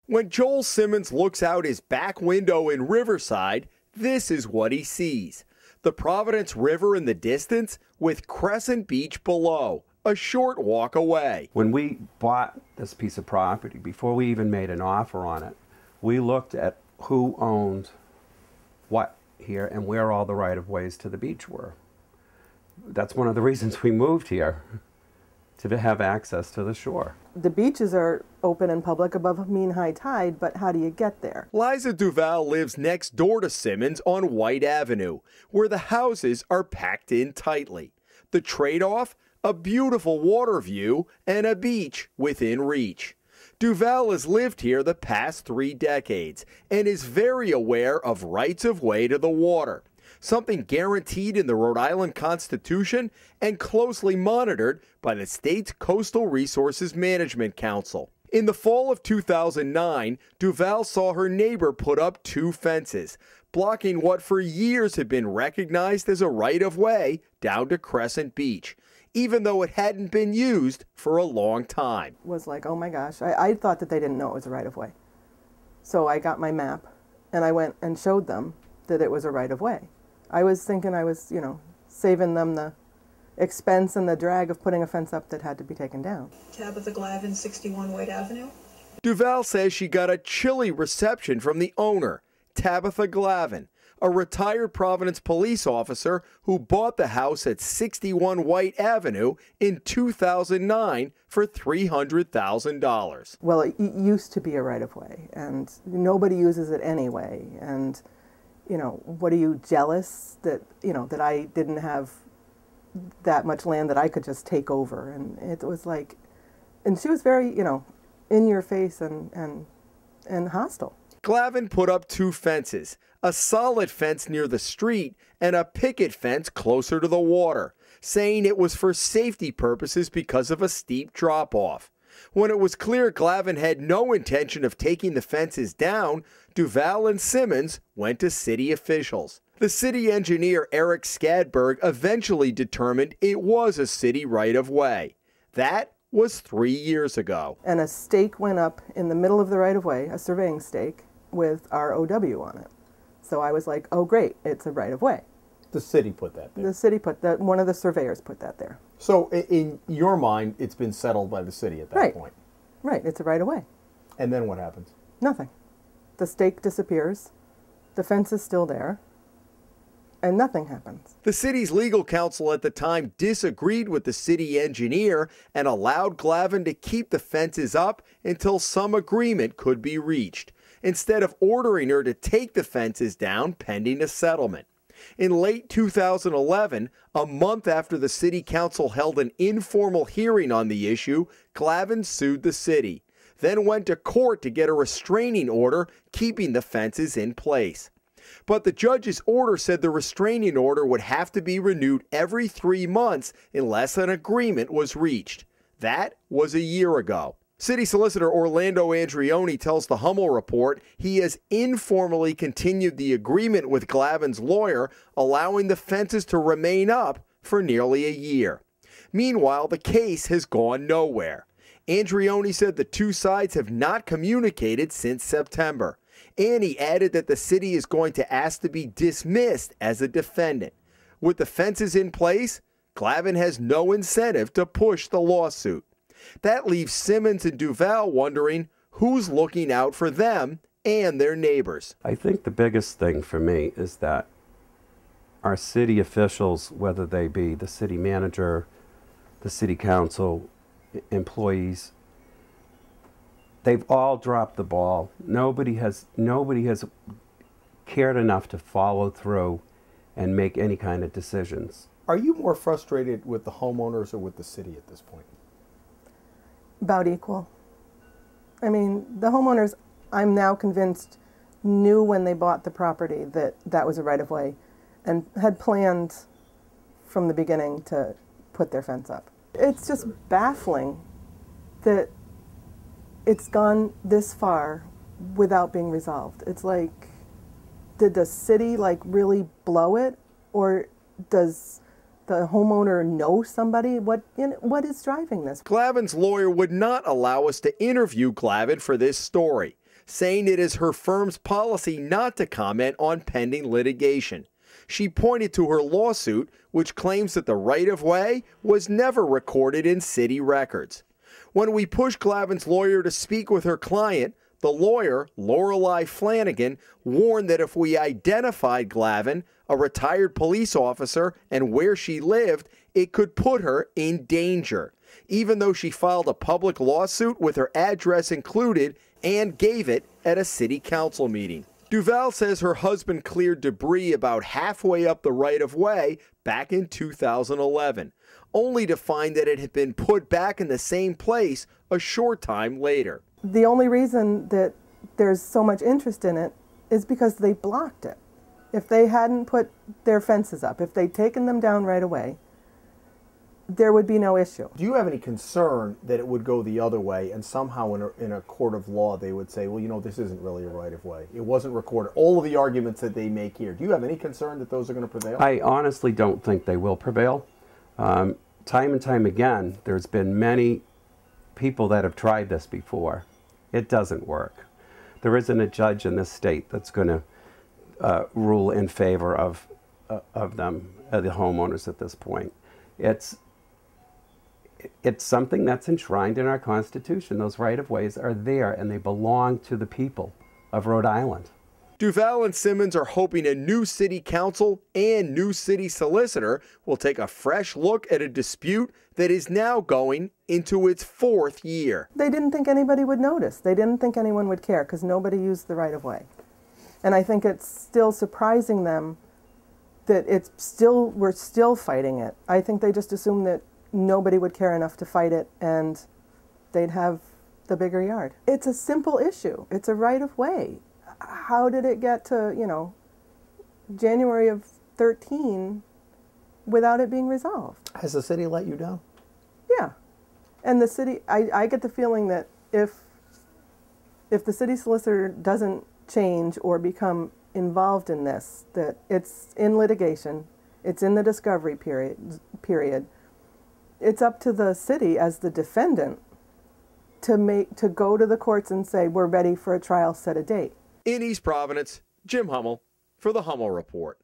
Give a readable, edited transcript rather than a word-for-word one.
When Joel Simmons looks out his back window in Riverside, this is what he sees. The Providence River in the distance with Crescent Beach below, a short walk away. When we bought this piece of property, before we even made an offer on it, we looked at who owned what here and where all the right-of-ways to the beach were. That's one of the reasons we moved here, to have access to the shore. The beaches are open and public above mean high tide, but how do you get there? Liza Duval lives next door to Simmons on White Avenue, where the houses are packed in tightly. The trade-off? A beautiful water view and a beach within reach. Duval has lived here the past 3 decades and is very aware of rights of way to the water, something guaranteed in the Rhode Island Constitution and closely monitored by the state's Coastal Resources Management Council. In the fall of 2009, Duval saw her neighbor put up 2 fences, blocking what for years had been recognized as a right-of-way down to Crescent Beach, even though it hadn't been used for a long time. Was like, oh my gosh, I thought that they didn't know it was a right-of-way. So I got my map and I went and showed them that it was a right-of-way. I was thinking I was, saving them the expense and the drag of putting a fence up that had to be taken down. Tabitha Glavin, 61 White Avenue. Duval says she got a chilly reception from the owner, Tabitha Glavin, a retired Providence police officer who bought the house at 61 White Avenue in 2009 for $300,000. Well, it used to be a right-of-way, and nobody uses it anyway. And, what are you, jealous that, that I didn't have that much land that I could just take over? And it was like, and she was very, in your face and hostile. Glavin put up 2 fences, a solid fence near the street and a picket fence closer to the water, saying it was for safety purposes because of a steep drop-off. When it was clear Glavin had no intention of taking the fences down, Duval and Simmons went to city officials. The city engineer, Eric Skadberg, eventually determined it was a city right-of-way. That was 3 years ago. And a stake went up in the middle of the right-of-way, a surveying stake, with ROW on it. So I was like, oh great, it's a right-of-way. The city put that there. The city put that, one of the surveyors put that there. So in your mind, it's been settled by the city at that point? Right, it's a right-of-way. And then what happens? Nothing. The stake disappears, the fence is still there, and nothing happens. The city's legal counsel at the time disagreed with the city engineer and allowed Glavin to keep the fences up until some agreement could be reached, instead of ordering her to take the fences down pending a settlement. In late 2011, a month after the city council held an informal hearing on the issue, Glavin sued the city, then went to court to get a restraining order keeping the fences in place. But the judge's order said the restraining order would have to be renewed every 3 months unless an agreement was reached. That was a year ago. City Solicitor Orlando Andrioni tells the Hummel Report he has informally continued the agreement with Glavin's lawyer, allowing the fences to remain up for nearly a year. Meanwhile, the case has gone nowhere. Andrioni said the 2 sides have not communicated since September, and he added that the city is going to ask to be dismissed as a defendant. With the fences in place, Glavin has no incentive to push the lawsuit. That leaves Simmons and Duval wondering who's looking out for them and their neighbors. I think the biggest thing for me is that our city officials, whether they be the city manager, the city council, employees, they've all dropped the ball. Nobody has cared enough to follow through and make any kind of decisions. Are you more frustrated with the homeowners or with the city at this point? About equal. I mean, the homeowners, I'm now convinced, knew when they bought the property that that was a right-of-way and had planned from the beginning to put their fence up. It's just baffling that it's gone this far without being resolved. It's like, did the city really blow it, or does the homeowner know somebody? What is driving this? Glavin's lawyer would not allow us to interview Glavin for this story, saying it is her firm's policy not to comment on pending litigation. She pointed to her lawsuit, which claims that the right-of-way was never recorded in city records. When we pushed Glavin's lawyer to speak with her client, the lawyer, Lorelei Flanagan, warned that if we identified Glavin, a retired police officer, and where she lived, it could put her in danger, even though she filed a public lawsuit with her address included and gave it at a city council meeting. Duval says her husband cleared debris about halfway up the right-of-way back in 2011, only to find that it had been put back in the same place a short time later. The only reason that there's so much interest in it is because they blocked it. If they hadn't put their fences up, if they'd taken them down right away, there would be no issue. Do you have any concern that it would go the other way and somehow in a court of law they would say, well, you know, this isn't really a right-of-way. It wasn't recorded. All of the arguments that they make here, do you have any concern that those are going to prevail? I honestly don't think they will prevail. Time and time again, there's been many people that have tried this before. It doesn't work. There isn't a judge in this state that's going to rule in favor of them, the homeowners at this point. It's something that's enshrined in our Constitution. Those right-of-ways are there, and they belong to the people of Rhode Island. Duval and Simmons are hoping a new city council and new city solicitor will take a fresh look at a dispute that is now going into its 4th year. They didn't think anybody would notice. They didn't think anyone would care because nobody used the right-of-way. And I think it's still surprising them that we're still fighting it. I think they just assumed that nobody would care enough to fight it and they'd have the bigger yard. It's a simple issue. It's a right-of-way. How did it get to, January of 13 without it being resolved? Has the city let you down? Yeah. And the city, I get the feeling that if the city solicitor doesn't change or become involved in this, that it's in litigation, it's in the discovery period. It's up to the city as the defendant to go to the courts and say, we're ready for a trial, set a date. In East Providence, Jim Hummel for the Hummel Report.